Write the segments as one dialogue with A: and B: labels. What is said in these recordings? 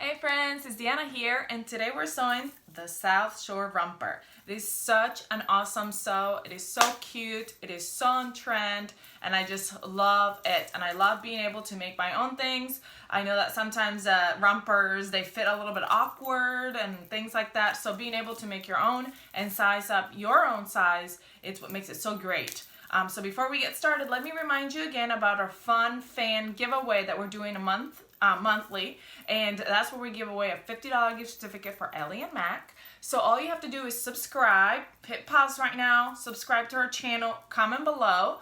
A: Hey friends, it's Deanna here, and today we're sewing the South Shore romper. It is such an awesome sew. It is so cute, it is so on trend, and I just love it. And I love being able to make my own things. I know that sometimes rompers, they fit a little bit awkward and things like that. So being able to make your own and size up your own size, it's what makes it so great. So before we get started, let me remind you again about our fun fan giveaway that we're doing monthly, and that's where we give away a $50 gift certificate for Ellie and Mac. So all you have to do is subscribe, hit pause right now, subscribe to our channel, comment below.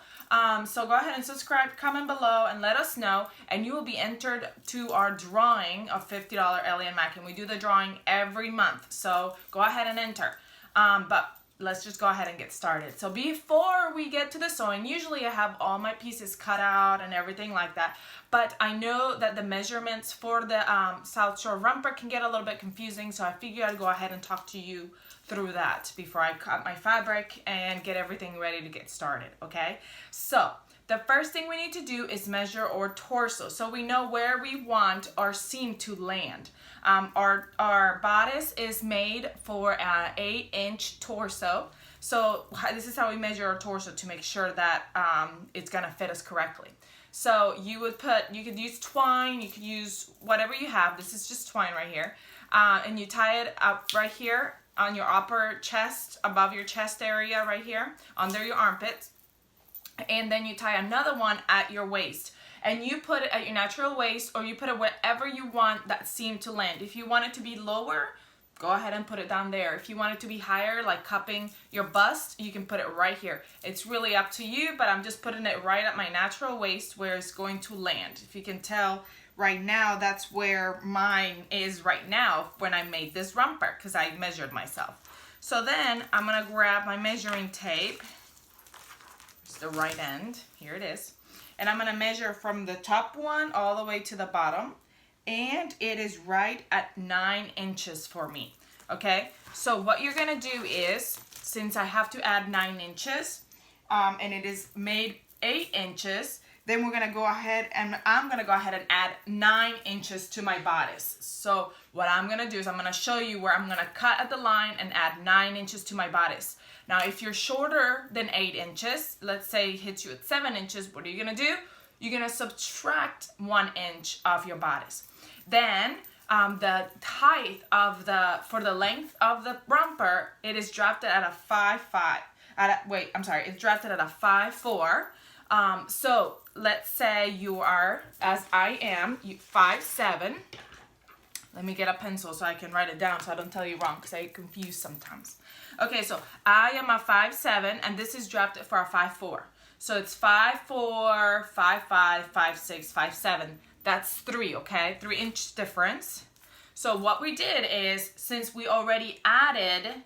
A: So go ahead and subscribe, comment below, and let us know, and you will be entered to our drawing of $50 Ellie and Mac, and we do the drawing every month. So go ahead and enter. But let's just go ahead and get started. So before we get to the sewing, usually I have all my pieces cut out and everything like that, but I know that the measurements for the South Shore romper can get a little bit confusing, so I figured I'd go ahead and talk to you through that before I cut my fabric and get everything ready to get started, okay? So the first thing we need to do is measure our torso so we know where we want our seam to land. Our bodice is made for an 8-inch torso. So this is how we measure our torso to make sure that it's gonna fit us correctly. So you could use twine, you could use whatever you have. This is just twine right here. And you tie it up right here on your upper chest, above your chest area right here, under your armpits. And then you tie another one at your waist, and you put it at your natural waist, or you put it wherever you want that seam to land. If you want it to be lower, go ahead and put it down there. If you want it to be higher, like cupping your bust, you can put it right here. It's really up to you, but I'm just putting it right at my natural waist where it's going to land. If you can tell right now, that's where mine is right now when I made this romper, because I measured myself. So then I'm gonna grab my measuring tape. It's the right end, here it is, and I'm going to measure from the top one all the way to the bottom, and it is right at 9 inches for me. Okay, so what you're going to do is, since I have to add 9 inches and it is made 8 inches, then we're going to go ahead and I'm going to go ahead and add 9 inches to my bodice. So what I'm going to do is I'm going to show you where I'm going to cut at the line and add 9 inches to my bodice. Now, if you're shorter than 8 inches, let's say it hits you at 7 inches, what are you going to do? You're going to subtract 1 inch of your bodice. Then the height of for the length of the romper, it is drafted at a 5'5". It's drafted at a 5'4". So let's say you are, as I am, 5'7". Let me get a pencil so I can write it down so I don't tell you wrong, because I get confused sometimes. Okay, so I am a 5'7", and this is drafted for a 5'4". So it's 5'4", 5'5", 5'6", 5'7". That's 3, okay? 3-inch difference. So what we did is, since we already added,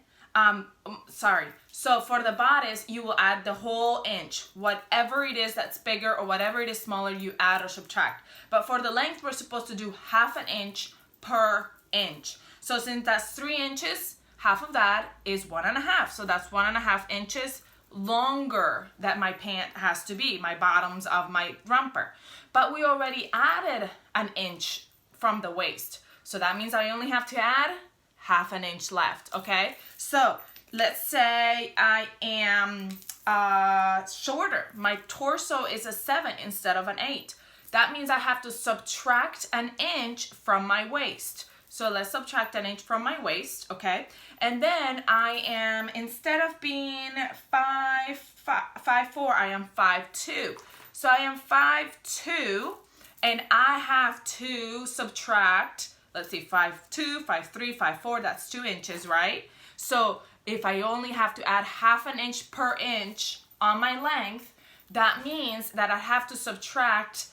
A: so for the bodice, you will add the whole inch. Whatever it is that's bigger or whatever it is smaller, you add or subtract. But for the length, we're supposed to do 1/2 inch per inch. So since that's 3 inches, half of that is 1.5. So that's 1.5 inches longer that my pant has to be, my bottoms of my romper. But we already added 1 inch from the waist. So that means I only have to add 1/2 inch left, okay? So let's say I am shorter. My torso is a 7 instead of an 8. That means I have to subtract 1 inch from my waist. So let's subtract 1 inch from my waist, okay? And then I am, instead of being 5'4", I am 5'2". So I am 5'2", and I have to subtract, let's see, 5'2", 5'3", 5'4", that's 2 inches, right? So if I only have to add 1/2 inch per inch on my length, that means that I have to subtract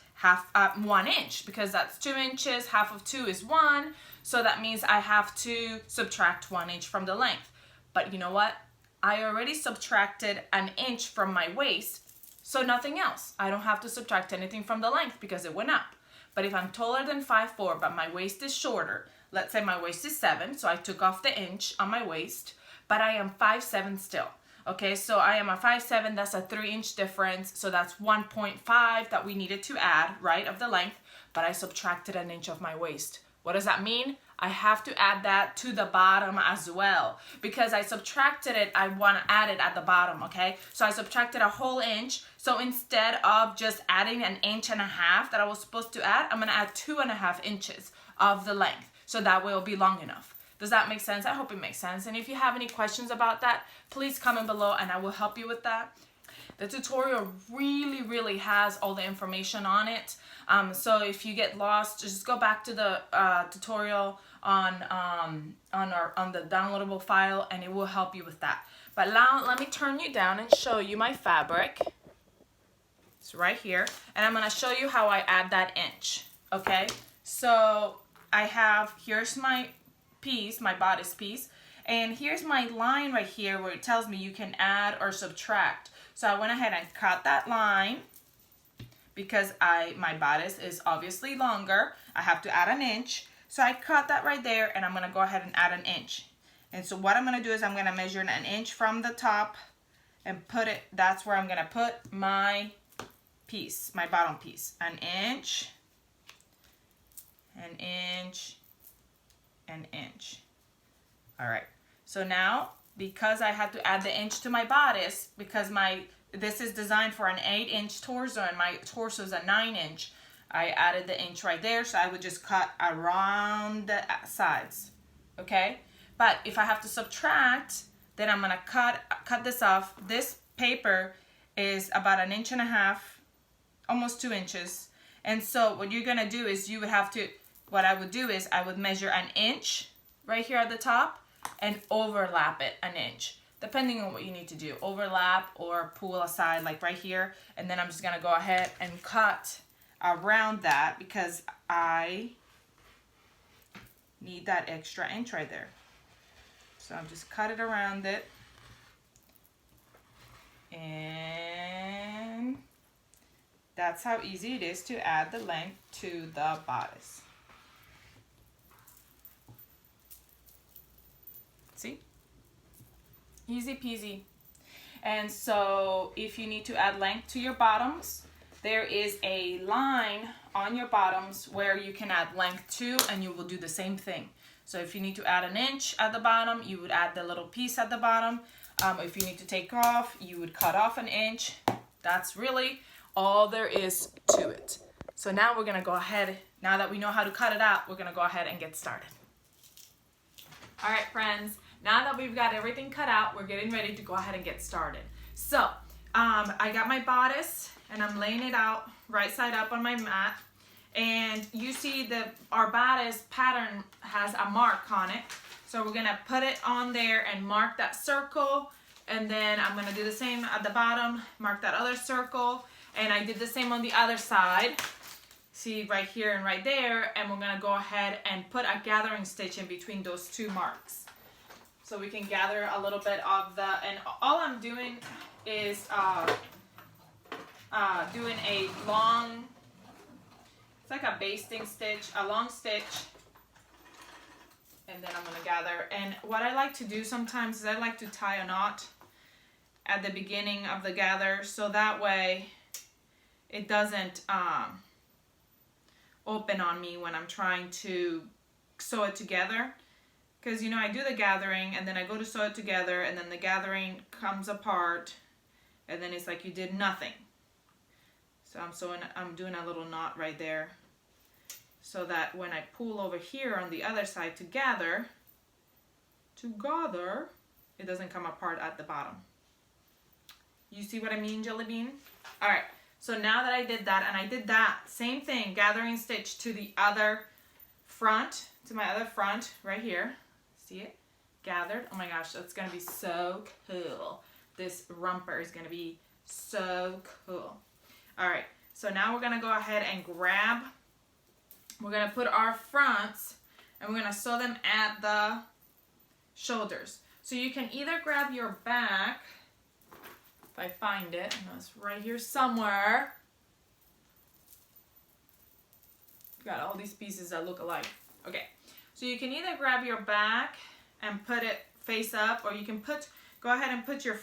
A: 1 inch, because that's 2 inches, half of 2 is 1, so that means I have to subtract 1 inch from the length. But you know what? I already subtracted 1 inch from my waist, so nothing else. I don't have to subtract anything from the length because it went up. But if I'm taller than 5'4", but my waist is shorter, let's say my waist is 7, so I took off the inch on my waist, but I am 5'7" still. Okay, so I am a 5'7", that's a 3-inch difference, so that's 1.5 that we needed to add, right, of the length, but I subtracted 1 inch of my waist. What does that mean? I have to add that to the bottom as well. Because I subtracted it, I want to add it at the bottom, okay? So I subtracted a whole inch. So instead of just adding 1.5 inches that I was supposed to add, I'm going to add 2.5 inches of the length. So that way it'll be long enough. Does that make sense? I hope it makes sense. And if you have any questions about that, please comment below and I will help you with that. The tutorial really has all the information on it. So if you get lost, just go back to the tutorial on the downloadable file and it will help you with that. But now let me turn you down and show you my fabric. It's right here. And I'm going to show you how I add that inch. Okay? So here's my piece, my bodice piece. And here's my line right here where it tells me you can add or subtract. So I went ahead and cut that line because my bodice is obviously longer. I have to add 1 inch. So I cut that right there and I'm going to go ahead and add 1 inch. And so what I'm going to do is I'm going to measure 1 inch from the top and put it, that's where I'm going to put my piece, my bottom piece. 1 inch, 1 inch, 1 inch. All right. So now, because I had to add the inch to my bodice, because this is designed for an 8-inch torso and my torso is a 9-inch, I added the inch right there. So I would just cut around the sides, okay? But if I have to subtract, then I'm gonna cut this off. This paper is about 1.5 inches, almost 2 inches. And so what you're gonna do is what I would do is I would measure 1 inch right here at the top and overlap it 1 inch, depending on what you need to do. Overlap or pull aside like right here. And then I'm just gonna go ahead and cut around that because I need that extra inch right there. So I'm just cut it around it. And that's how easy it is to add the length to the bodice. See? Easy peasy. And so if you need to add length to your bottoms, there is a line on your bottoms where you can add length to, and you will do the same thing. So if you need to add 1 inch at the bottom, you would add the little piece at the bottom. If you need to take off, you would cut off 1 inch. That's really all there is to it. So now we're gonna go ahead, now that we know how to cut it out, we're gonna go ahead and get started. All right, friends. Now that we've got everything cut out, we're getting ready to go ahead and get started. So I got my bodice and I'm laying it out right side up on my mat. And you see our bodice pattern has a mark on it. So we're gonna put it on there and mark that circle. And then I'm gonna do the same at the bottom, mark that other circle. And I did the same on the other side. See right here and right there. And we're gonna go ahead and put a gathering stitch in between those 2 marks. So we can gather a little bit of and all I'm doing is doing a long, it's like a basting stitch, a long stitch, and then I'm gonna gather. And what I like to do sometimes is I like to tie a knot at the beginning of the gather, so that way it doesn't open on me when I'm trying to sew it together. Because, you know, I do the gathering and then I go to sew it together and then the gathering comes apart and then it's like you did nothing. So I'm doing a little knot right there so that when I pull over here on the other side to gather, it doesn't come apart at the bottom. You see what I mean, Jelly Bean? All right, so now that I did that, and I did that same thing, gathering stitch to the other front, to my other front right here. See it? Gathered. Oh my gosh, that's gonna be so cool. This romper is gonna be so cool. All right, so now we're gonna go ahead and we're gonna put our fronts and we're gonna sew them at the shoulders. So you can either grab your back, if I find it, I know it's right here somewhere. Got all these pieces that look alike. Okay. So you can either grab your back and put it face up, or you can go ahead and put your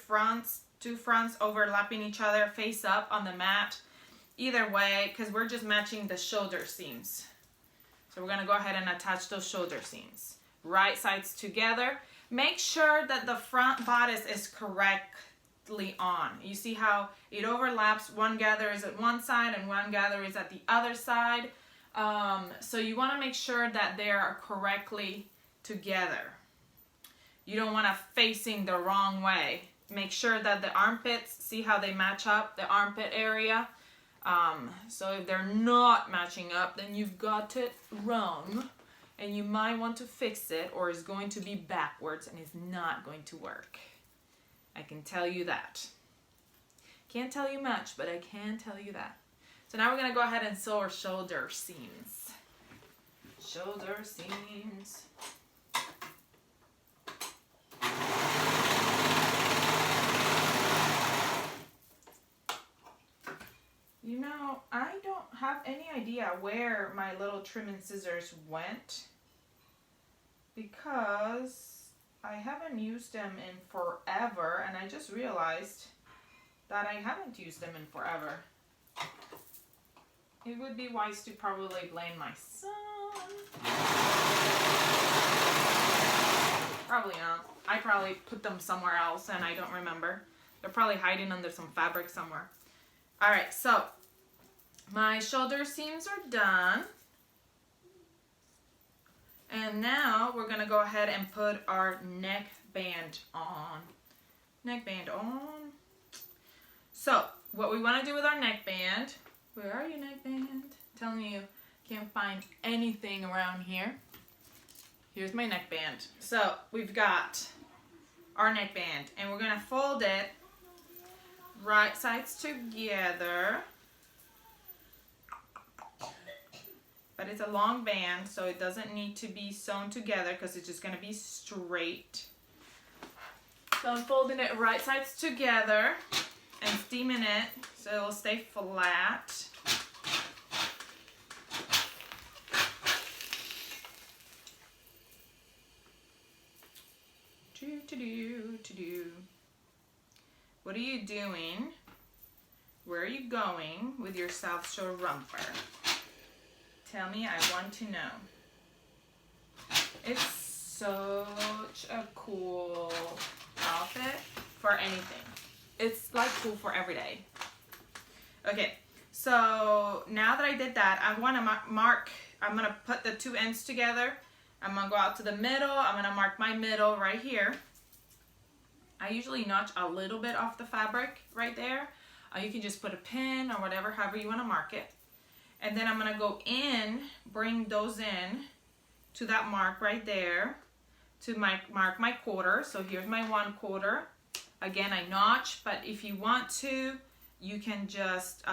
A: two fronts overlapping each other face up on the mat. Either way, because we're just matching the shoulder seams. So we're gonna go ahead and attach those shoulder seams. Right sides together. Make sure that the front bodice is correctly on. You see how it overlaps, one gather is at one side and one gather is at the other side. So you wanna make sure that they are correctly together. You don't want to facing the wrong way. Make sure that the armpits, see how they match up, the armpit area. So if they're not matching up, then you've got it wrong. And you might want to fix it, or it's going to be backwards and it's not going to work. I can tell you that. Can't tell you much, but I can tell you that. So now we're going to go ahead and sew our shoulder seams. Shoulder seams. You know, I don't have any idea where my little trimming scissors went because I haven't used them in forever, and I just realized that I haven't used them in forever. It would be wise to probably blame my son. Probably not. I probably put them somewhere else and I don't remember. They're probably hiding under some fabric somewhere. Alright, so my shoulder seams are done. And now we're going to go ahead and put our neckband on. Neckband on. So, what we want to do with our neckband, where are you, neckband? I'm telling you, can't find anything around here. Here's my neckband. So, we've got our neckband, and we're going to fold it right sides together. But it's a long band, so it doesn't need to be sewn together because it's just going to be straight. So I'm folding it right sides together and steaming it so it will stay flat. What are you doing? Where are you going with your South Shore romper? Tell me, I want to know. It's such a cool outfit for anything. It's like cool for every day. Okay, so now that I did that, I want to mark, I'm going to put the two ends together. I'm going to go out to the middle. I'm going to mark my middle right here. I usually notch a little bit off the fabric right there. You can just put a pin or whatever, however you want to mark it. And then I'm going to go in, bring those in to that mark right there to mark my quarter. So here's my 1/4. Again, I notch, but if you want to, you can just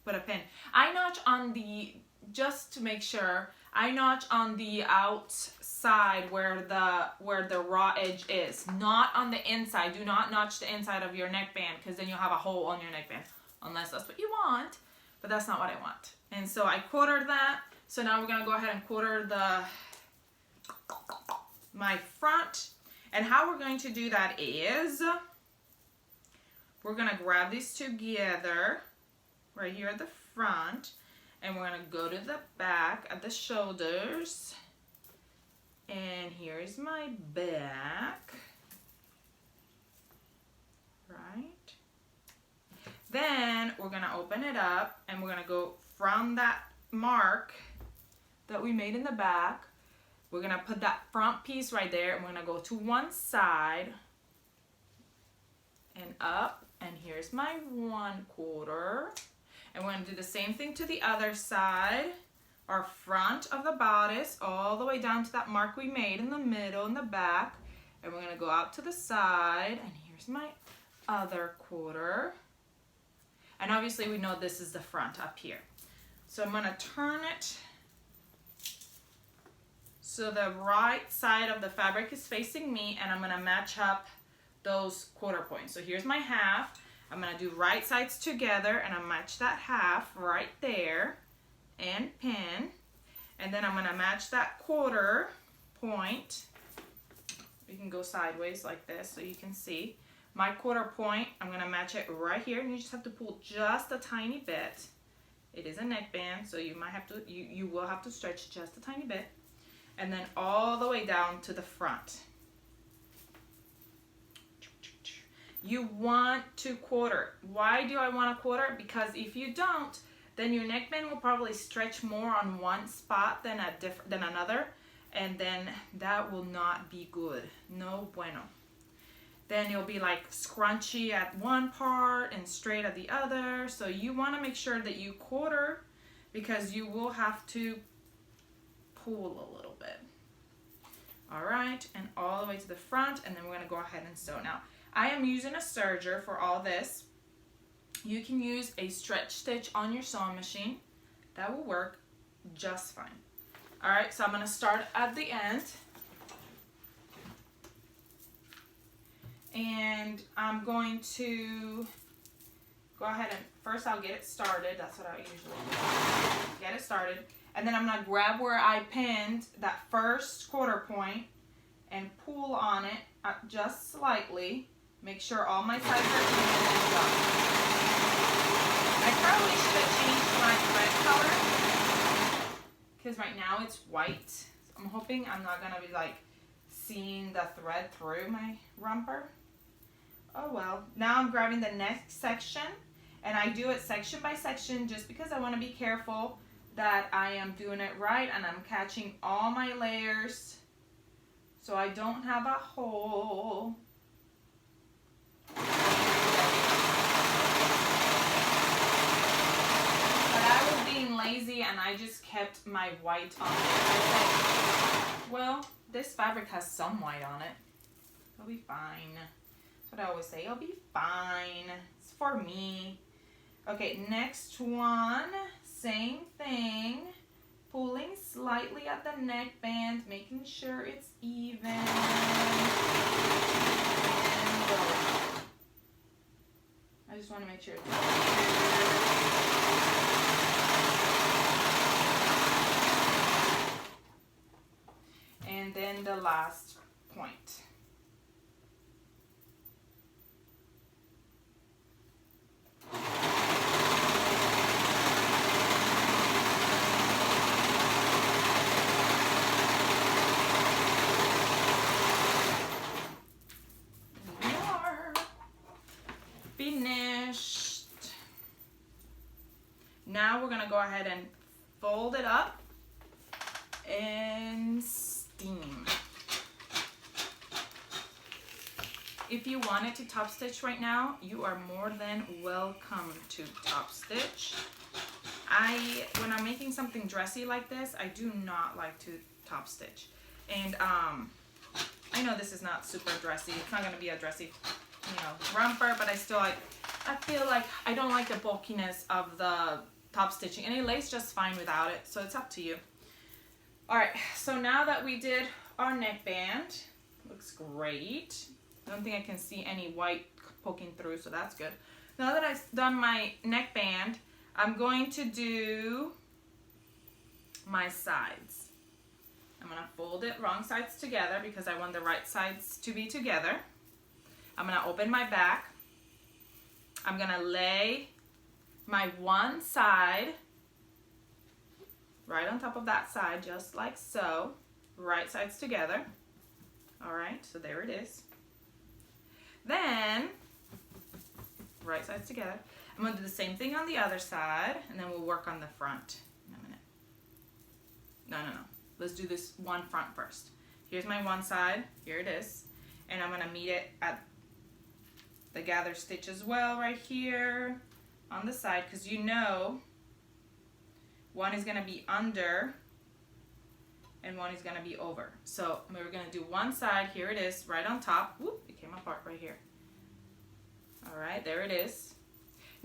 A: put a pin. I notch on the, just to make sure, I notch on the outside where the raw edge is, not on the inside. Do not notch the inside of your neckband because then you'll have a hole on your neckband, unless that's what you want. But that's not what I want. And so I quartered that. So now we're going to go ahead and quarter my front. And how we're going to do that is we're going to grab these together right here at the front. And we're going to go to the back at the shoulders. And here's my back. Right? Then we're going to open it up and we're going to go from that mark that we made in the back. We're going to put that front piece right there and we're going to go to one side and up. And here's my 1/4. And we're going to do the same thing to the other side. Our front of the bodice all the way down to that mark we made in the middle in the back. And we're going to go out to the side. And here's my other 1/4. And obviously we know this is the front up here. So I'm going to turn it so the right side of the fabric is facing me, and I'm going to match up those 1/4 points. So here's my half. I'm going to do right sides together and I'll match that half right there and pin. And then I'm going to match that 1/4 point. You can go sideways like this so you can see. My 1/4 point, I'm going to match it right here, and you just have to pull just a tiny bit. It is a neckband, so you might have to, you will have to stretch just a tiny bit. And then all the way down to the front. You want to quarter. Why do I want to quarter? Because if you don't, then your neckband will probably stretch more on one spot than another, and then that will not be good. No bueno. Then it'll be like scrunchy at one part and straight at the other. So you want to make sure that you quarter, because you will have to pull a little bit. All right, and all the way to the front, and then we're going to go ahead and sew. Now, I am using a serger for all this. You can use a stretch stitch on your sewing machine. That will work just fine. All right, so I'm going to start at the end. And I'm going to go ahead and first I'll get it started. That's what I usually do. Get it started. And then I'm going to grab where I pinned that first quarter point and pull on it just slightly. Make sure all my sides are even and up. I probably should have changed my thread color, because right now it's white. So I'm hoping I'm not going to be like seeing the thread through my romper. Oh well. Now I'm grabbing the next section, and I do it section by section just because I want to be careful that I am doing it right and I'm catching all my layers so I don't have a hole. But I was being lazy and I just kept my white on it. I said, well, this fabric has some white on it. It'll be fine. That's what I always say. It'll be fine. It's for me. Okay, next one. Same thing. Pulling slightly at the neckband, making sure it's even. And go. I just want to make sure it's and then the last point. Finished. Now we're going to go ahead and fold it up and steam. If you wanted to top stitch right now, you are more than welcome to top stitch. When I'm making something dressy like this, I do not like to top stitch. And I know this is not super dressy. It's not going to be a dressy, romper, but I feel like I don't like the bulkiness of the top stitching, and it lays just fine without it, so it's up to you. All right, so now that we did our neckband, looks great. I don't think I can see any white poking through, so that's good. Now that I've done my neckband, I'm going to do my sides. I'm gonna fold it wrong sides together because I want the right sides to be together. I'm gonna open my back. I'm gonna lay my one side right on top of that side, just like so. Right sides together. All right, so there it is. Then, right sides together. I'm gonna do the same thing on the other side, and then we'll work on the front in a minute. No. Let's do this one front first. Here's my one side, here it is. And I'm gonna meet it at the gather stitch as well right here on the side, because one is gonna be under and one is gonna be over. So we're gonna do one side, here it is, right on top. Whoop, it came apart right here. All right, there it is.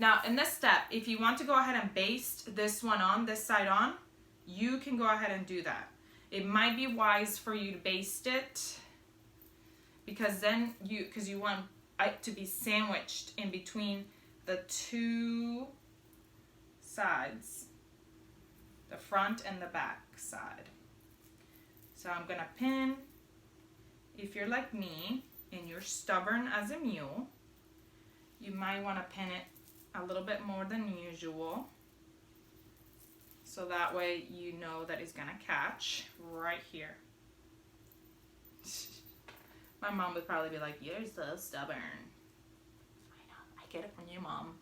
A: Now in this step, if you want to go ahead and baste this one on, this side on, you can go ahead and do that. It might be wise for you to baste it, because then because you want it to be sandwiched in between the two sides, the front and the back side. So I'm gonna pin. If you're like me and you're stubborn as a mule, you might want to pin it a little bit more than usual. So that way you know that it's gonna catch right here. My mom would probably be like, you're so stubborn. I know, I get it from you, Mom.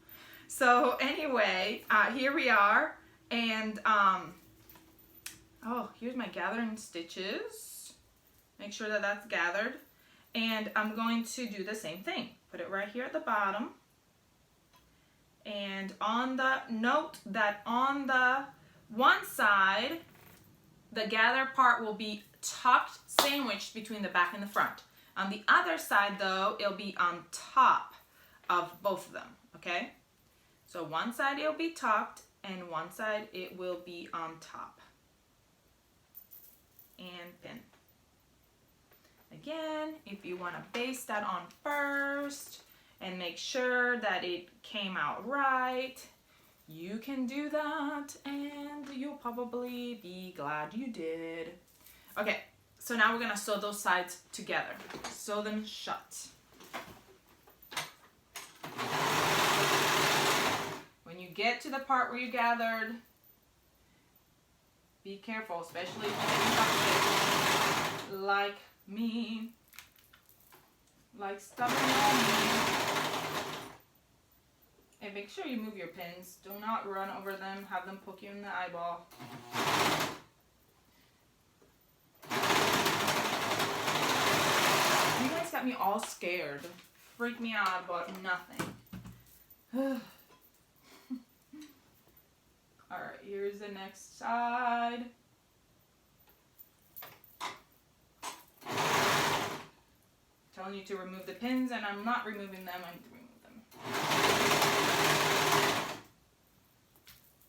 A: So anyway, here we are. And, oh, here's my gathering stitches. Make sure that that's gathered. And I'm going to do the same thing. Put it right here at the bottom. And on the note that on the one side, the gather part will be tucked, sandwiched between the back and the front. On the other side though, it'll be on top of both of them, okay? So one side it'll be tucked and one side it will be on top. And pin. Again, if you want to baste that on first and make sure that it came out right, you can do that and you'll probably be glad you did. Okay, so now we're gonna sew those sides together. Sew them shut. When you get to the part where you gathered, be careful, especially if you like me, like stubborn me. And make sure you move your pins. Do not run over them. Have them poke you in the eyeball. You guys got me all scared. Freaked me out about nothing. Alright, here's the next side. Telling you to remove the pins, and I'm not removing them. I need to remove them.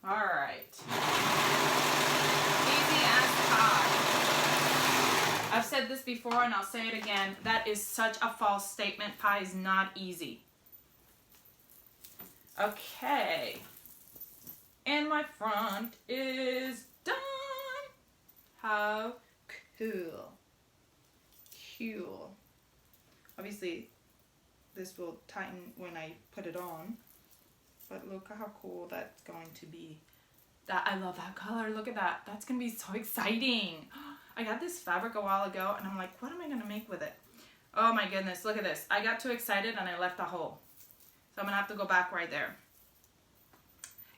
A: All right. Easy as pie. I've said this before, and I'll say it again. That is such a false statement. Pie is not easy. Okay. And my front is done. How cool. Cool. Obviously, this will tighten when I put it on, but look how cool that's going to be. I love that color. Look at that. That's going to be so exciting. I got this fabric a while ago, and I'm like, what am I going to make with it? Oh my goodness, look at this. I got too excited, and I left a hole. So I'm going to have to go back right there.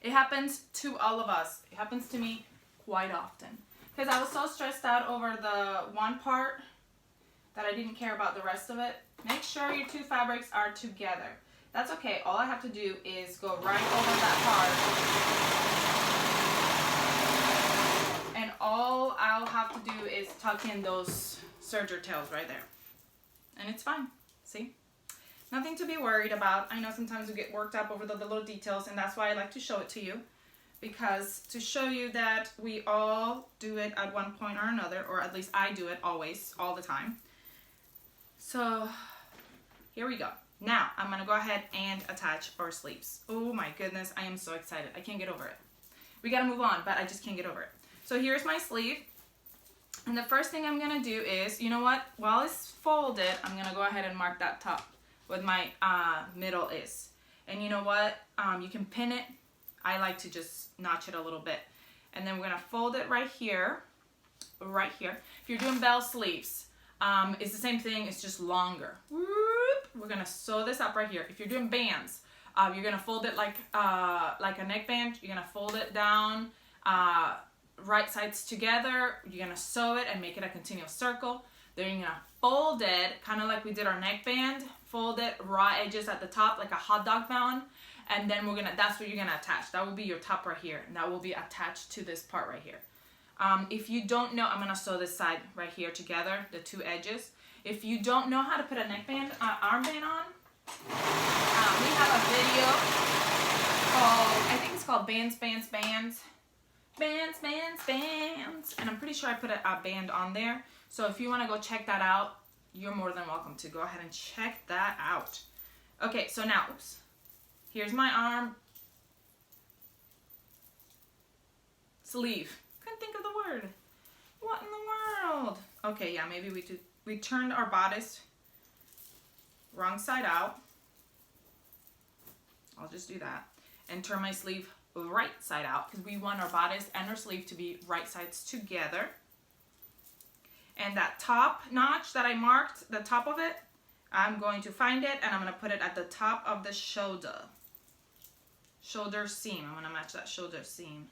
A: It happens to all of us. It happens to me quite often. Because I was so stressed out over the one part that I didn't care about the rest of it. Make sure your two fabrics are together. That's okay. All I have to do is go right over that part. And all I'll have to do is tuck in those serger tails right there. And it's fine. See? Nothing to be worried about. I know sometimes we get worked up over the little details, and that's why I like to show it to you. Because to show you that we all do it at one point or another, or at least I do it always, all the time. So here we go. Now I'm gonna go ahead and attach our sleeves. Oh my goodness, I am so excited. I can't get over it. We gotta move on, but I just can't get over it. So here's my sleeve. And the first thing I'm gonna do is, you know what? While it's folded, I'm gonna go ahead and mark that top where my middle is. And you know what? You can pin it. I like to just notch it a little bit. And then we're gonna fold it right here. Right here. If you're doing bell sleeves, it's the same thing, it's just longer. We're gonna sew this up right here. If you're doing bands, you're gonna fold it like a neckband. You're gonna fold it down, right sides together. You're gonna sew it and make it a continuous circle. Then you're gonna fold it, kind of like we did our neckband. Fold it raw edges at the top like a hot dog bun. And then that's what you're gonna attach. That will be your top right here. And that will be attached to this part right here. If you don't know, I'm gonna sew this side right here together, the two edges. If you don't know how to put a neckband, armband on, we have a video called, I think it's called Bands. And I'm pretty sure I put a band on there. So if you wanna go check that out, you're more than welcome to go ahead and check that out. Okay, so now, oops, here's my arm sleeve. Couldn't think of the word. What in the world? Okay, yeah, maybe we turned our bodice wrong side out. I'll just do that. And turn my sleeve right side out because we want our bodice and our sleeve to be right sides together. And that top notch that I marked, the top of it, I'm going to find it and I'm going to put it at the top of the shoulder seam. I'm going to match that shoulder seam.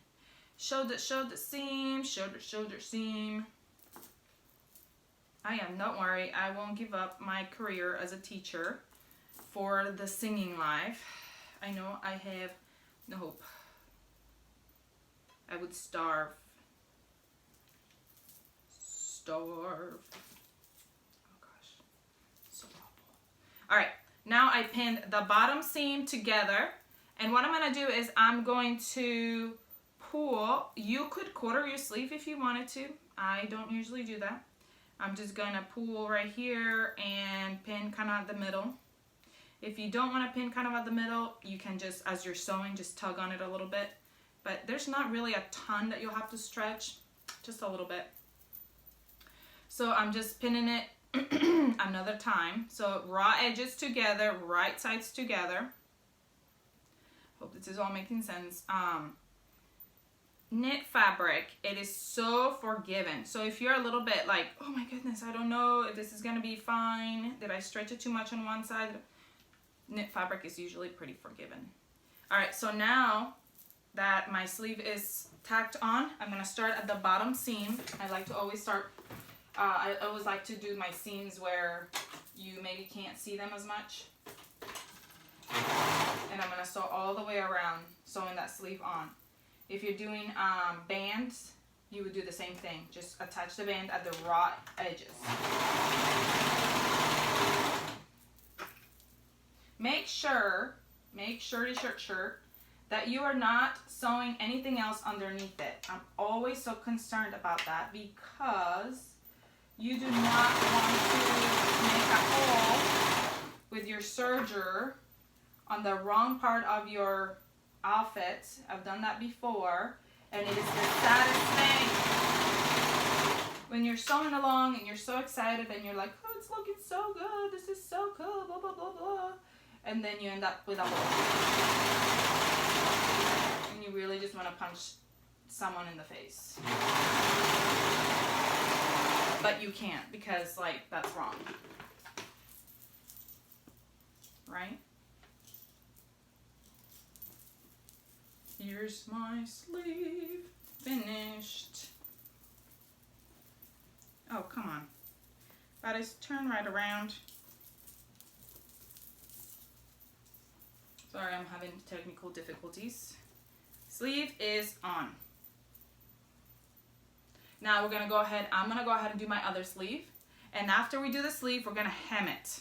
A: Shoulder seam, shoulder seam. Don't worry, I won't give up my career as a teacher for the singing life. I know I have no hope. I would starve. Oh gosh, so awful. All right, now I pinned the bottom seam together, and what I'm gonna do is I'm going to pull. You could quarter your sleeve if you wanted to. I don't usually do that. I'm just gonna pull right here and pin kind of at the middle. If you don't want to pin kind of at the middle, you can just, as you're sewing, just tug on it a little bit. But there's not really a ton that you'll have to stretch, just a little bit. So I'm just pinning it another time. So raw edges together, right sides together. Hope this is all making sense. Knit fabric, it is so forgiving. So if you're a little bit like, oh my goodness, I don't know if this is gonna be fine. Did I stretch it too much on one side? Knit fabric is usually pretty forgiving. All right, so now that my sleeve is tacked on, I'm gonna start at the bottom seam. I like to always start, I always like to do my seams where you maybe can't see them as much. And I'm gonna sew all the way around, sewing that sleeve on. If you're doing bands, you would do the same thing. Just attach the band at the raw edges. Make sure that you are not sewing anything else underneath it. I'm always so concerned about that because you do not want to make a hole with your serger on the wrong part of your outfit. I've done that before, and it is the saddest thing when you're sewing along and you're so excited and you're like, oh, it's looking so good, this is so cool, blah blah blah blah, and then you end up with a hole and you really just want to punch someone in the face, but you can't because like that's wrong, right? Here's my sleeve, finished. Oh, come on. Bodice, turn right around. Sorry, I'm having technical difficulties. Sleeve is on. Now we're gonna go ahead, I'm gonna go ahead and do my other sleeve. And after we do the sleeve, we're gonna hem it.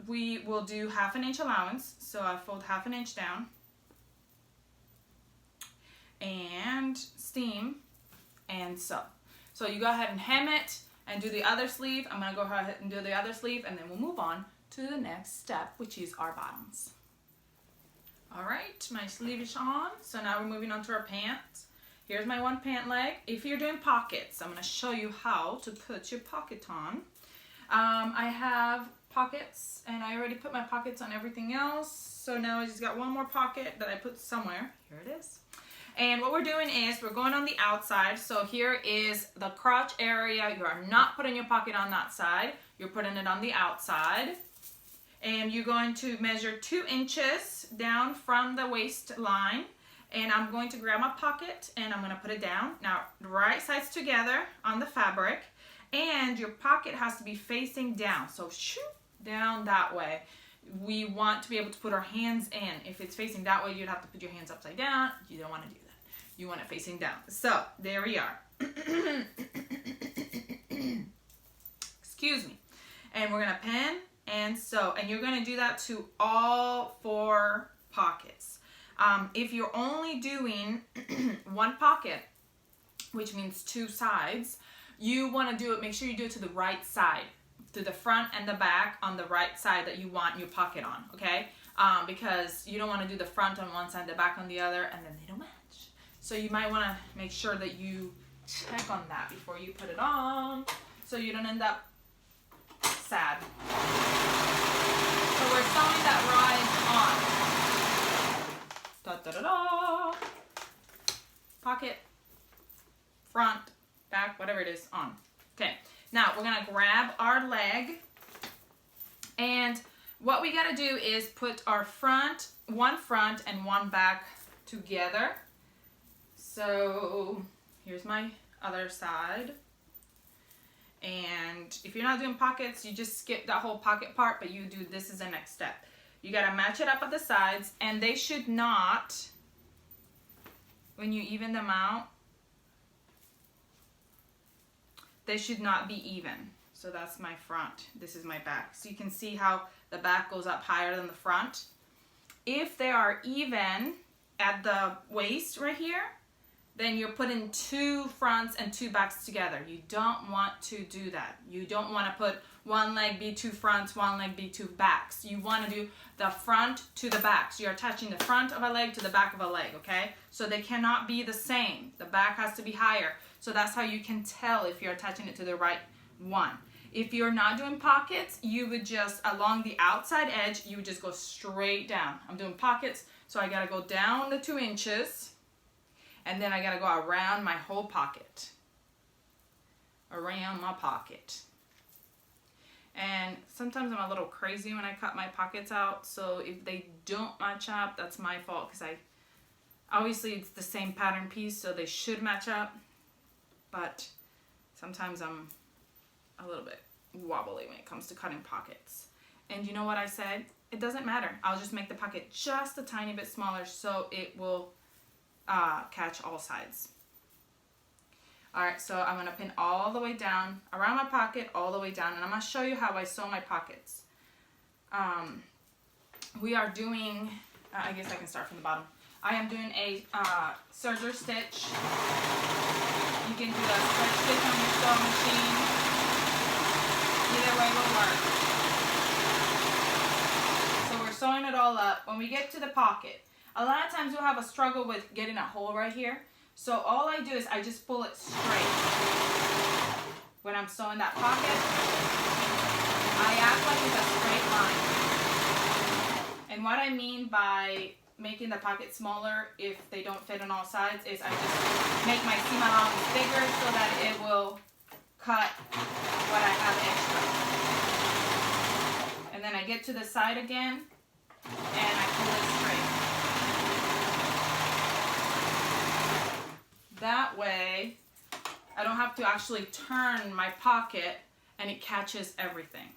A: We will do 1/2 inch allowance. So I fold 1/2 inch down. And steam and sew. So you go ahead and hem it and do the other sleeve. I'm gonna go ahead and do the other sleeve and then we'll move on to the next step, which is our bottoms. All right, my sleeve is on. So now we're moving on to our pants. Here's my one pant leg. If you're doing pockets, I'm gonna show you how to put your pocket on. I have pockets and I already put my pockets on everything else. So now I just got one more pocket that I put somewhere. Here it is. And what we're doing is we're going on the outside. So here is the crotch area. You are not putting your pocket on that side. You're putting it on the outside. And you're going to measure 2 inches down from the waistline. And I'm going to grab my pocket and I'm going to put it down. Now, right sides together on the fabric. And your pocket has to be facing down. So shoot down that way. We want to be able to put our hands in. If it's facing that way, you'd have to put your hands upside down. You don't want to do that. You want it facing down. So there we are. Excuse me. And we're going to pin and sew. And you're going to do that to all 4 pockets. If you're only doing one pocket, which means 2 sides, you want to do it, make sure you do it to the right side. To the front and the back on the right side that you want your pocket on, okay? Because you don't want to do the front on one side, the back on the other, and then they don't match. So you might want to make sure that you check on that before you put it on, so you don't end up sad. So we're sewing that raw edge on. Da-da-da-da. Pocket, front, back, whatever it is, on. Okay, now we're gonna grab our leg, and what we gotta do is put our one front and one back together. So here's my other side. And if you're not doing pockets, you just skip that whole pocket part, but you do, this is the next step. You gotta match it up at the sides, and they should not, when you even them out, they should not be even. So that's my front, this is my back. So you can see how the back goes up higher than the front. If they are even at the waist right here, then you're putting two fronts and two backs together. You don't want to do that. You don't want to put one leg be two fronts, one leg be two backs. You want to do the front to the back. So you're attaching the front of a leg to the back of a leg, okay? So they cannot be the same. The back has to be higher. So that's how you can tell if you're attaching it to the right one. If you're not doing pockets, you would just, along the outside edge, you would just go straight down. I'm doing pockets, so I gotta go down the 2 inches. And then I gotta go around my whole pocket. Around my pocket. And sometimes I'm a little crazy when I cut my pockets out. So if they don't match up, that's my fault. Because obviously it's the same pattern piece, so they should match up. But sometimes I'm a little bit wobbly when it comes to cutting pockets. And you know what I said? It doesn't matter. I'll just make the pocket just a tiny bit smaller so it will catch all sides. Alright, so I'm going to pin all the way down around my pocket, all the way down, and I'm going to show you how I sew my pockets. We are doing, I guess I can start from the bottom. I am doing a serger stitch. You can do a stretch stitch on your sewing machine. Either way will work. So we're sewing it all up. When we get to the pocket, a lot of times you'll have a struggle with getting a hole right here. So all I do is I just pull it straight. When I'm sewing that pocket, I act like it's a straight line. And what I mean by making the pocket smaller if they don't fit on all sides is I just make my seam allowance bigger so that it will cut what I have extra. And then I get to the side again and I pull it straight. That way, I don't have to actually turn my pocket and it catches everything.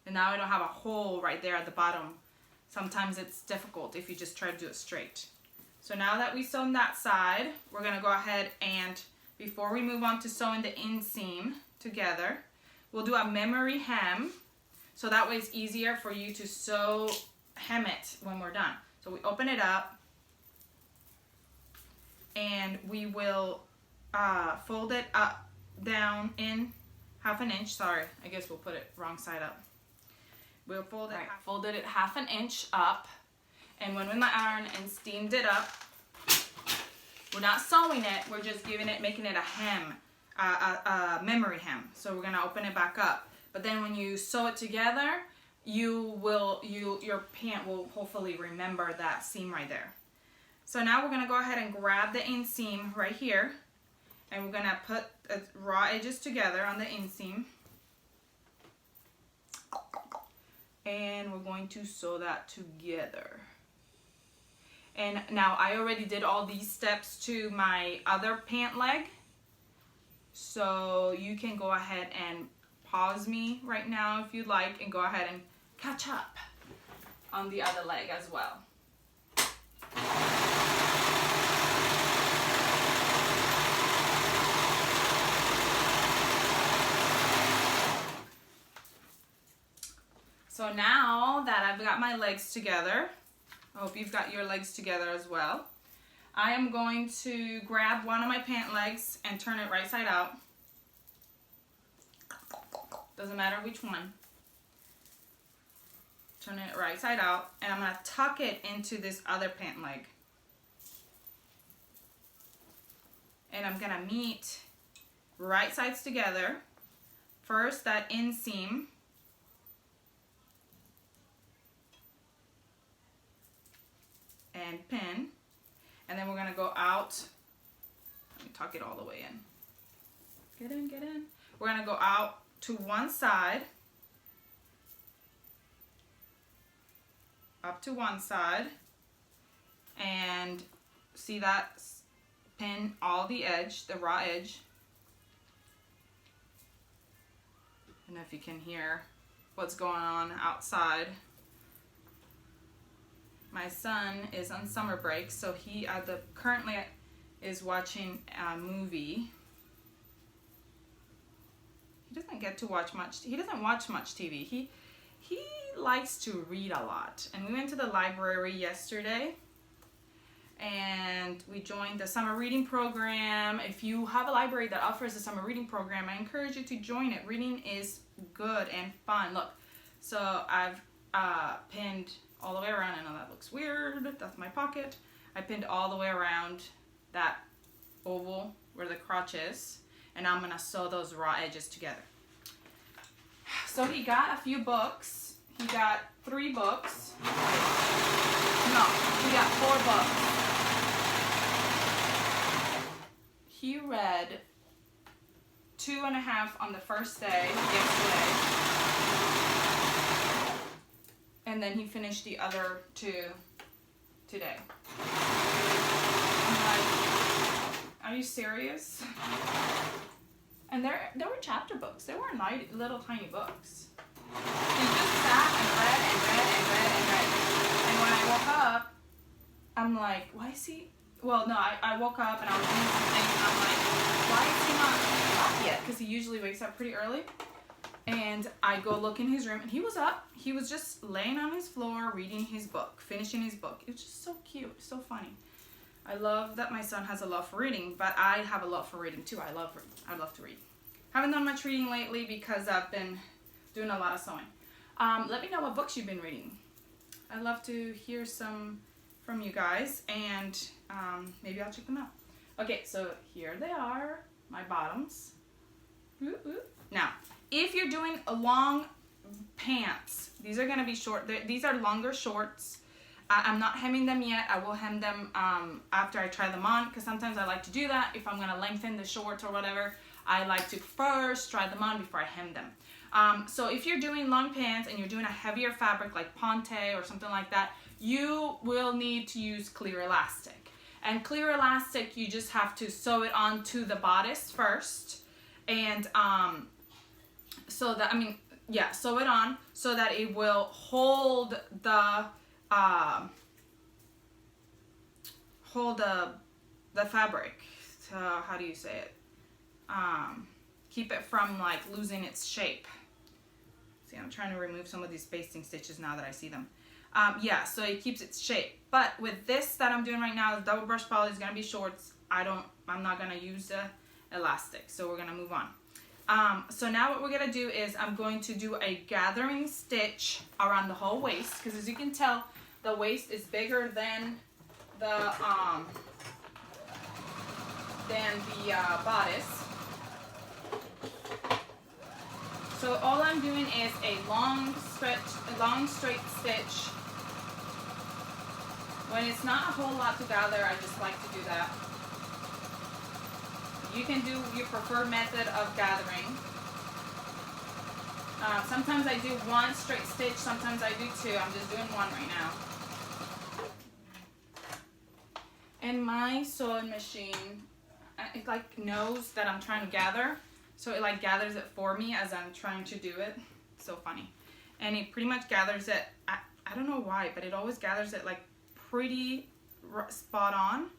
A: And now I don't have a hole right there at the bottom. Sometimes it's difficult if you just try to do it straight. So now that we've sewn that side, we're gonna go ahead and, before we move on to sewing the inseam together, we'll do a memory hem. So that way it's easier for you to hem it when we're done. So we open it up, and we will fold it up, down in 1/2 inch. Sorry, I guess we'll put it wrong side up. We'll fold it, folded it 1/2 inch up, and when my iron and steamed it up, we're not sewing it, we're just making it a hem, a memory hem. So we're gonna open it back up. But then when you sew it together, your pant will hopefully remember that seam right there. So now we're going to go ahead and grab the inseam right here, and we're going to put the raw edges together on the inseam, and we're going to sew that together. And now I already did all these steps to my other pant leg, so you can go ahead and pause me right now if you'd like and go ahead and catch up on the other leg as well. So now that I've got my legs together, I hope you've got your legs together as well, I am going to grab one of my pant legs and turn it right side out. Doesn't matter which one. Turn it right side out, and I'm going to tuck it into this other pant leg. And I'm going to meet right sides together. First, that inseam. and pin. And then we're gonna go out. Let me tuck it all the way in. Get in, get in. We're gonna go out to one side, up to one side, and see that pin all the edge, the raw edge. I don't know if you can hear what's going on outside. My son is on summer break, so he currently is watching a movie. He doesn't get to watch much. He doesn't watch much TV. He likes to read a lot. And we went to the library yesterday, and we joined the summer reading program. If you have a library that offers a summer reading program, I encourage you to join it. Reading is good and fun. Look, so I've pinned all the way around. I know that looks weird. That's my pocket. I pinned all the way around that oval where the crotch is, and I'm gonna sew those raw edges together. So he got a few books. He got 3 books. No, he got 4 books. He read 2.5 on the first day, yesterday. And then he finished the other 2 today. I'm like, are you serious? And there were chapter books. They weren't little tiny books. He just sat and read and read and read and read. And when I woke up, I'm like, why is he? Well, no, I woke up and I was doing something, and I'm like, why is he not up yet? Because he usually wakes up pretty early. And I go look in his room, and he was up. He was just laying on his floor, reading his book, finishing his book. It was just so cute, so funny. I love that my son has a love for reading, but I have a love for reading too. I love to read. Haven't done much reading lately because I've been doing a lot of sewing. Let me know what books you've been reading. I'd love to hear some from you guys, and maybe I'll check them out. Okay, so here they are, my bottoms. Ooh, ooh. Now, if you're doing long pants, these are gonna be short. These are longer shorts. I'm not hemming them yet. I will hem them after I try them on, because sometimes I like to do that. If I'm gonna lengthen the shorts or whatever, I like to first try them on before I hem them. So if you're doing long pants and you're doing a heavier fabric like ponte or something like that, you will need to use clear elastic. And clear elastic, you just have to sew it onto the bodice first, and sew it on so that it will hold the fabric. So how do you say it? Keep it from like losing its shape. See, I'm trying to remove some of these basting stitches now that I see them. Yeah, so it keeps its shape. But with this that I'm doing right now, the double brush poly is gonna be shorts. I'm not gonna use the elastic, so we're gonna move on. So now what we're gonna do is I'm going to do a gathering stitch around the whole waist, because as you can tell, the waist is bigger than the bodice. So all I'm doing is a long straight stitch. When it's not a whole lot to gather, I just like to do that. You can do your preferred method of gathering. Sometimes I do 1 straight stitch, sometimes I do 2. I'm just doing 1 right now. And my sewing machine, it like knows that I'm trying to gather, so it like gathers it for me as I'm trying to do it. So funny. And it pretty much gathers it, I don't know why, but it always gathers it like pretty spot on,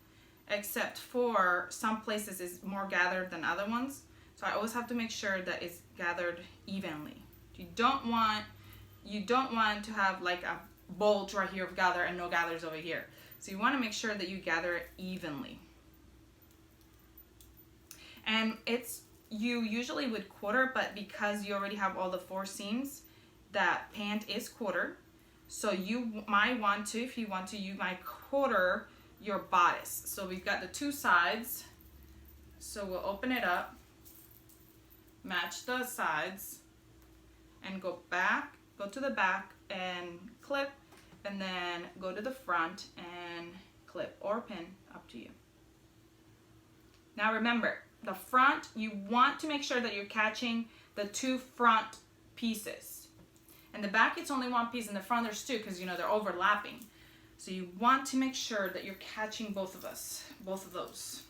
A: except for some places is more gathered than other ones. So I always have to make sure that it's gathered evenly. You don't want to have like a bulge right here of gather and no gathers over here. So you want to make sure that you gather it evenly. And you usually would quarter, but because you already have all the 4 seams, that pant is quartered. So you might want to, if you want to, you might quarter your bodice. So we've got the 2 sides. So we'll open it up, match the sides, and go to the back and clip, and then go to the front and clip or pin, up to you. Now remember, the front, you want to make sure that you're catching the two front pieces. And the back, it's only one piece, and the front there's two, because you know they're overlapping. So you want to make sure that you're catching both of those.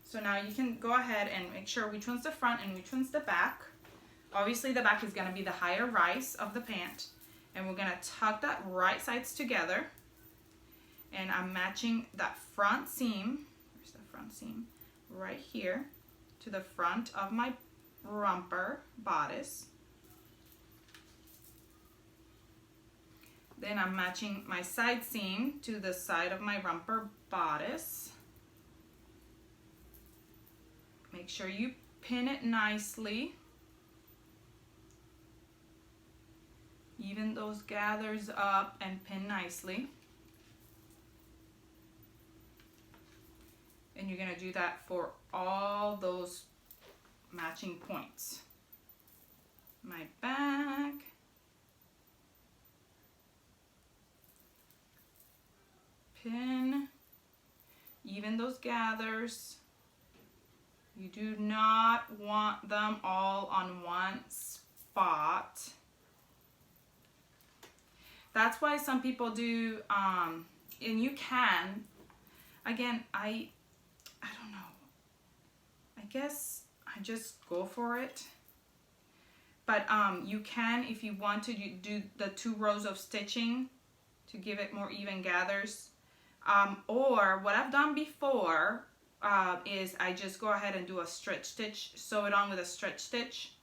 A: So now you can go ahead and make sure which one's the front and which one's the back. Obviously the back is gonna be the higher rise of the pant, and we're gonna tuck that right sides together. And I'm matching that front seam, where's the front seam? Right here to the front of my romper bodice. Then I'm matching my side seam to the side of my romper bodice. Make sure you pin it nicely. Even those gathers up and pin nicely. And you're gonna do that for all those matching points. My back. Pin. Even those gathers. You do not want them all on one spot. That's why some people do, and you can, again, I don't know. I guess I just go for it. But you can, if you want to, you do the 2 rows of stitching to give it more even gathers. Or what I've done before is I just go ahead and do a stretch stitch, sew it on with a stretch stitch.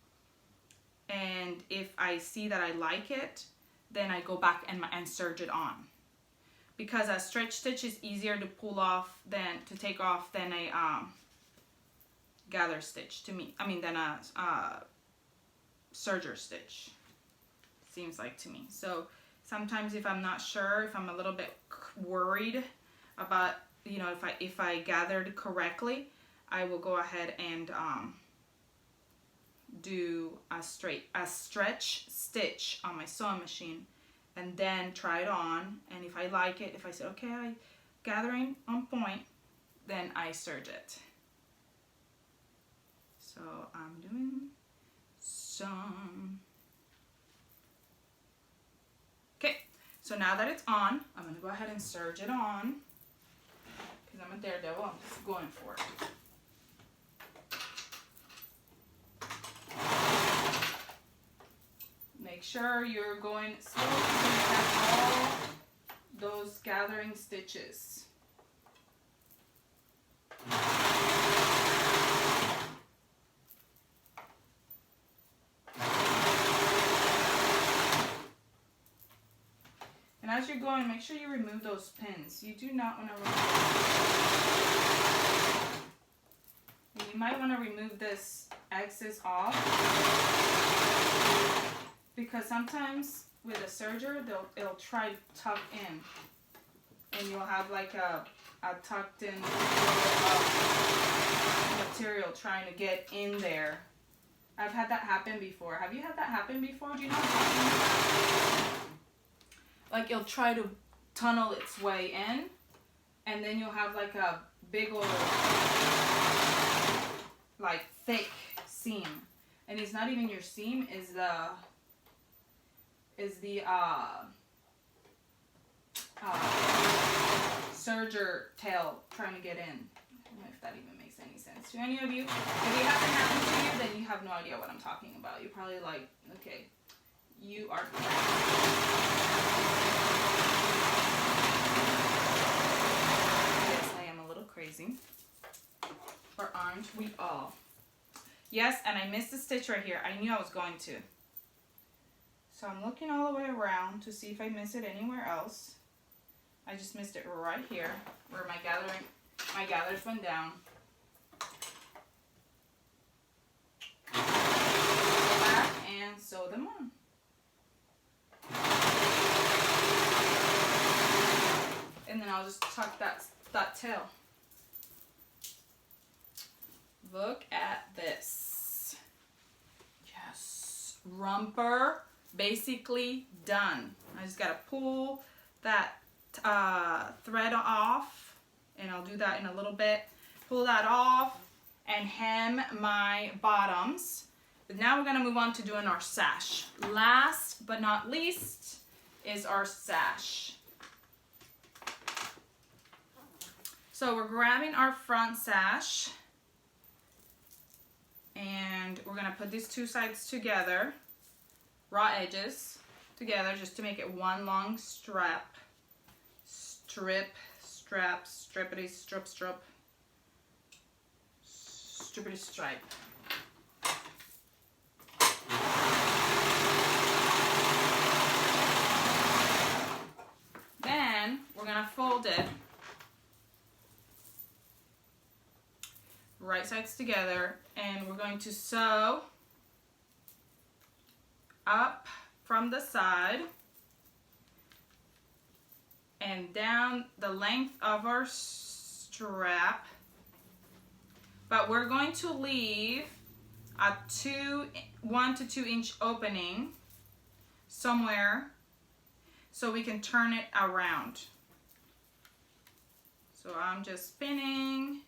A: And if I see that I like it, then I go back and serge it on. Because a stretch stitch is easier to pull off than to take off than a gather stitch to me. I mean, than a serger stitch, seems like to me. So sometimes if I'm not sure, if I'm a little bit worried about, you know, if I gathered correctly, I will go ahead and do a stretch stitch on my sewing machine, and then try it on. And if I like it, if I say, okay, I gathering on point, then I serge it. So I'm doing some. Okay, so now that it's on, I'm gonna go ahead and serge it on, because I'm a daredevil, I'm just going for it. Make sure you're going slowly so you catch all those gathering stitches. And as you're going, make sure you remove those pins. You do not want to remove them. And you might want to remove this excess off, because sometimes with a serger, it'll try to tuck in, and you'll have like a tucked in material trying to get in there. I've had that happen before. Have you had that happen before? Do you know what I'm talking about? Like it'll try to tunnel its way in, and then you'll have like a big old, like thick seam, and it's not even your seam, is the serger tail trying to get in. I don't know if that even makes any sense to any of you. If it hasn't happened to you, then you have no idea what I'm talking about. You're probably like, okay, you are correct. Yes, I am a little crazy. Or aren't we all? Yes, and I missed a stitch right here. I knew I was going to. So I'm looking all the way around to see if I miss it anywhere else. I just missed it right here where my gathers went down. Go back and sew them on. And then I'll just tuck that tail. Look at this. Yes, romper basically done. I just gotta pull that thread off, and I'll do that in a little bit. Pull that off and hem my bottoms. But now we're gonna move on to doing our sash. Last but not least is our sash. So we're grabbing our front sash and we're gonna put these two sides together, raw edges together, just to make it one long strap. Strip, strap, strippity, strip, strip, strippity, stripe. Then we're gonna fold it right sides together, and we're going to sew up from the side and down the length of our strap, but we're going to leave a 1 to 2 inch opening somewhere so we can turn it around. So I'm just spinning,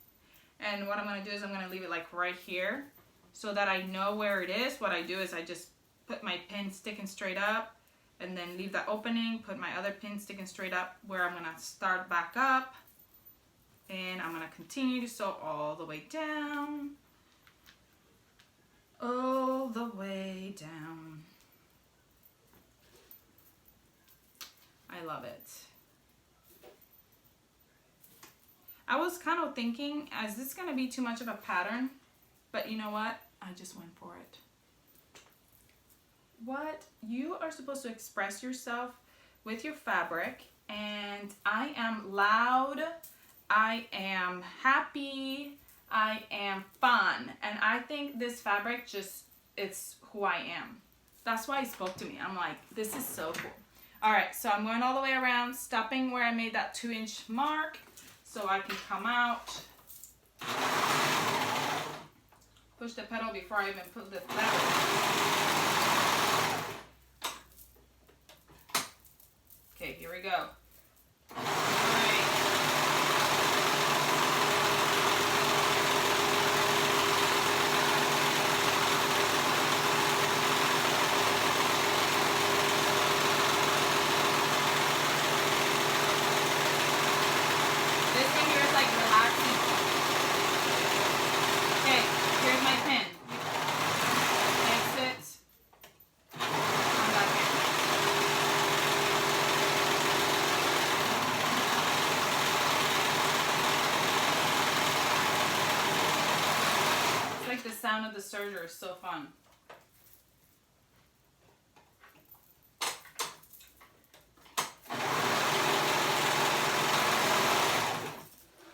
A: and what I'm going to do is I'm going to leave it like right here so that I know where it is. What I do is I just put my pin sticking straight up and then leave that opening, put my other pin sticking straight up where I'm gonna start back up, and I'm gonna continue to sew all the way down. All the way down. I love it. I was kind of thinking, is this gonna be too much of a pattern? But you know what? I just went for it. What you are supposed to express yourself with your fabric, and I am loud, I am happy, I am fun, and I think this fabric just, it's who I am. That's why it spoke to me. I'm like, this is so cool. All right, so I'm going all the way around, stopping where I made that 2 inch mark so I can come out, push the pedal before I even put the fabric. Okay, here we go. All right. This thing here is like relaxing. Okay, here's my pin. Exit. Come back in. The sound of the serger is so fun.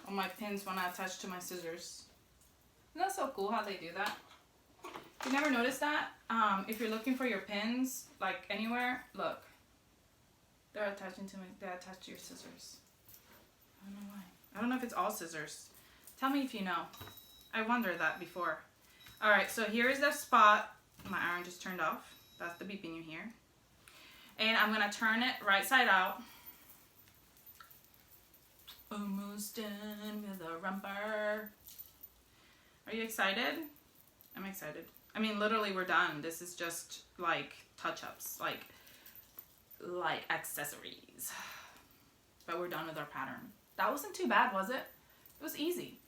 A: All my pins when I attach to my scissors. Isn't that so cool how they do that? You never noticed that? If you're looking for your pins, like anywhere, look. They're attached to your scissors. I don't know why. I don't know if it's all scissors. Tell me if you know. I wondered that before. All right, so here is the spot. My iron just turned off. That's the beeping you hear. And I'm gonna turn it right side out. Almost done with the romper. Are you excited? I'm excited. I mean, literally we're done. This is just like touch-ups, like accessories. But we're done with our pattern. That wasn't too bad, was it? It was easy.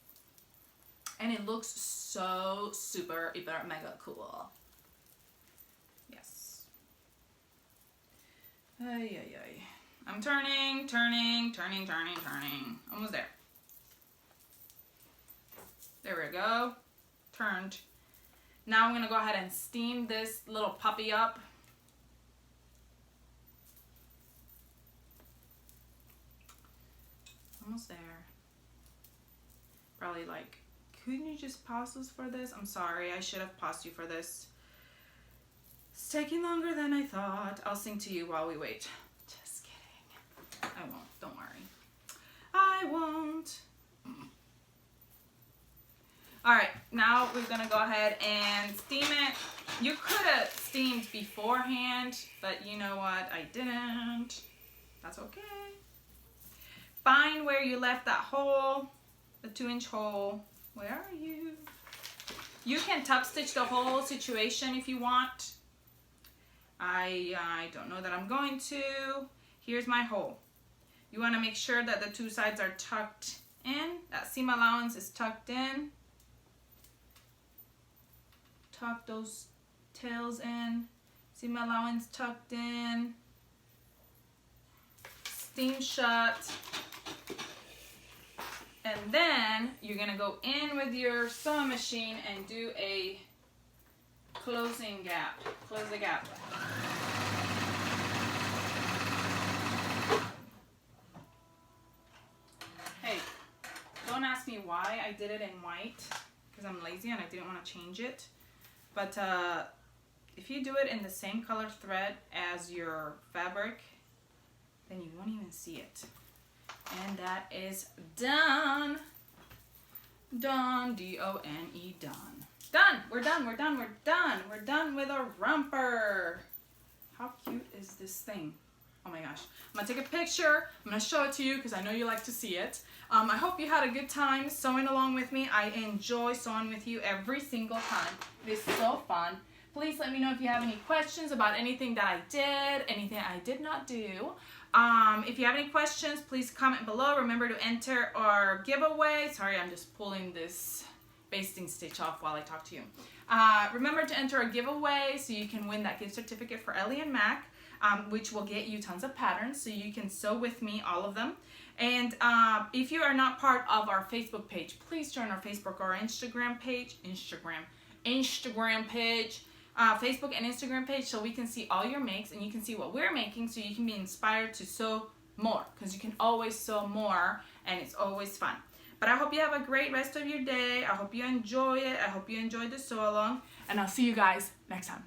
A: And it looks so super, hyper, mega cool. Yes. Ay, ay, ay. I'm turning. Almost there. There we go. Turned. Now I'm gonna go ahead and steam this little puppy up. Almost there. Probably like, couldn't you just pause this for this? I'm sorry, I should have paused you for this. It's taking longer than I thought. I'll sing to you while we wait. Just kidding. I won't, don't worry. I won't. All right, now we're gonna go ahead and steam it. You could have steamed beforehand, but you know what? I didn't. That's okay. Find where you left that hole, the 2-inch hole. Where are you? You can tuck stitch the whole situation if you want. I don't know that I'm going to. Here's my hole. You want to make sure that the 2 sides are tucked in. That seam allowance is tucked in. Tuck those tails in. Seam allowance tucked in. Seam shut. And then you're gonna go in with your sewing machine and do a closing gap. Close the gap. Hey, don't ask me why I did it in white, because I'm lazy and I didn't want to change it. But if you do it in the same color thread as your fabric, then you won't even see it. And that is done. Done. D-O-N-E, done. Done. We're done. We're done. We're done. We're done with a romper. How cute is this thing? Oh my gosh. I'm going to take a picture. I'm going to show it to you because I know you like to see it. I hope you had a good time sewing along with me. I enjoy sewing with you every single time. It is so fun. Please let me know if you have any questions about anything that I did, anything I did not do. If you have any questions, please comment below. Remember to enter our giveaway. Sorry, I'm just pulling this basting stitch off while I talk to you. Remember to enter a giveaway so you can win that gift certificate for Ellie and Mac, which will get you tons of patterns so you can sew with me, all of them. And if you are not part of our Facebook page, please join our Facebook or Instagram page. Facebook and Instagram page so we can see all your makes and you can see what we're making so you can be inspired to sew more, because you can always sew more and it's always fun. But I hope you have a great rest of your day. I hope you enjoy it. I hope you enjoyed the sew along, and I'll see you guys next time.